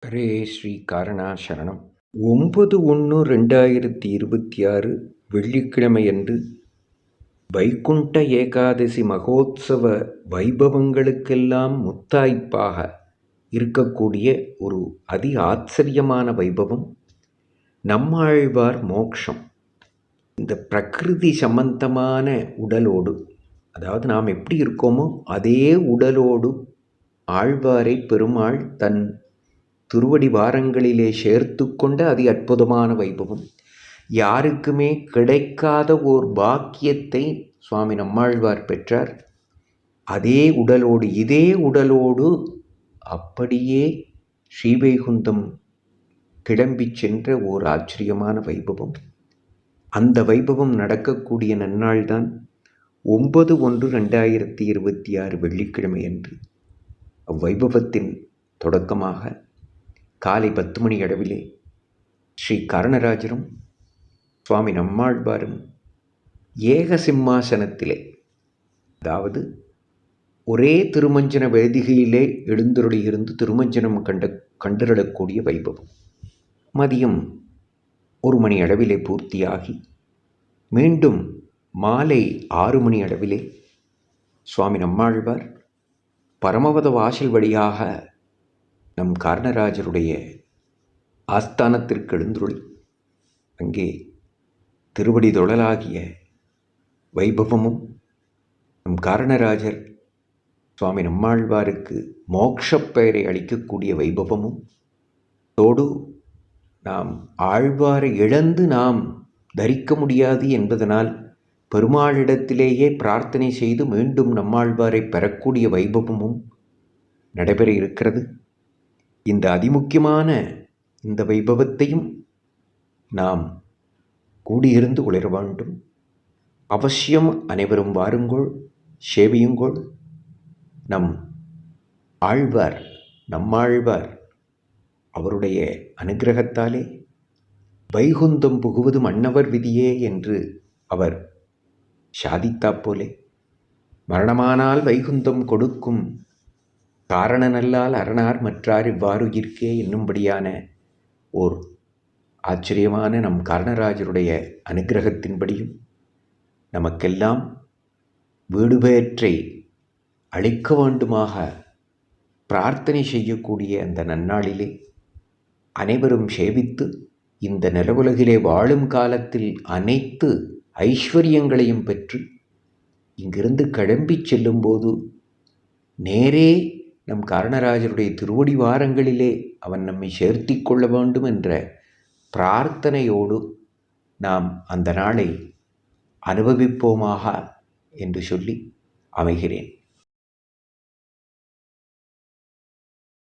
ஹரே ஸ்ரீ காரணா சரணம். 9/1/2026 வெள்ளிக்கிழமையன்று வைகுண்ட ஏகாதசி மகோத்சவ வைபவங்களுக்கெல்லாம் முத்தாய்ப்பாக இருக்கக்கூடிய ஒரு அதி ஆச்சரியமான வைபவம் நம்மாழ்வார் மோக்ஷம். இந்த பிரகிருதி சம்பந்தமான உடலோடு, அதாவது நாம் எப்படி இருக்கோமோ அதே உடலோடு ஆழ்வாரை பெருமாள் தன் திருவடி வாரங்களிலே சேர்த்து கொண்ட அதி அற்புதமான வைபவம். யாருக்குமே கிடைக்காத ஓர் பாக்கியத்தை சுவாமி நம்மாழ்வார் பெற்றார். அதே உடலோடு, இதே உடலோடு அப்படியே ஸ்ரீவைகுண்டம் கிளம்பி சென்ற ஓர் ஆச்சரியமான வைபவம். அந்த வைபவம் நடக்கக்கூடிய நன்னாள்தான் 9/1/2026 வெள்ளிக்கிழமை அன்று. அவ்வைபவத்தின் தொடக்கமாக காலை 10 மணி அளவிலே ஸ்ரீ கரணராஜரும் சுவாமி நம்மாழ்வாரும் ஏக சிம்மாசனத்திலே, அதாவது ஒரே திருமஞ்சன வேதிகையிலே எழுந்தருளியிருந்து திருமஞ்சனம் கண்டறிடக்கூடிய வைபவம் மதியம் 1 மணி அளவிலே பூர்த்தியாகி மீண்டும் மாலை 6 மணி அளவிலே சுவாமி நம்மாழ்வார் பரமபத வாசல் வழியாக நம் காரணராஜருடைய ஆஸ்தானத்திற்கு எழுந்துருளி அங்கே திருவடி தொழலாகிய வைபவமும், நம் காரணராஜர் சுவாமி நம்மாழ்வாருக்கு மோட்சப் பெயரை அளிக்கக்கூடிய வைபவமும் தோடு நாம் ஆழ்வாரை இழந்து நாம் தரிக்க முடியாது என்பதனால் பெருமாளிடத்திலேயே பிரார்த்தனை செய்து மீண்டும் நம்மாழ்வாரை பெறக்கூடிய வைபவமும் நடைபெற இருக்கிறது. இந்த அதிமுக்கியமான இந்த வைபவத்தையும் நாம் கூடியிருந்து உளர வேண்டும். அவசியம் அனைவரும் வாருங்கோள், சேவியுங்கோள். நம் ஆழ்வார், நம்மாழ்வார் அவருடைய அனுக்கிரகத்தாலே வைகுந்தம் புகுவது மன்னவர் விதியே என்று அவர் சாதித்தாப்போலே, மரணமானால் வைகுந்தம் கொடுக்கும் காரணனல்லால் அரணார் மற்றார் இவ்வாறு இருக்கே என்னும்படியான ஓர் ஆச்சரியமான நம் காரணராஜருடைய அனுக்கிரகத்தின்படியும் நமக்கெல்லாம் வீடு பெயற்றை அளிக்க வேண்டுமாக பிரார்த்தனை செய்யக்கூடிய அந்த நன்னாளிலே அனைவரும் சேவித்து இந்த நிலவுலகிலே வாழும் காலத்தில் அனைத்து ஐஸ்வர்யங்களையும் பெற்று இங்கிருந்து கிளம்பி செல்லும்போது நேரே நம் காரணராஜருடைய திருவடி வாரங்களிலே அவன் நம்மை சேர்த்தி கொள்ள வேண்டும் என்ற பிரார்த்தனையோடு நாம் அந்த நாளை அனுபவிப்போமாக என்று சொல்லி அமைகிறேன்.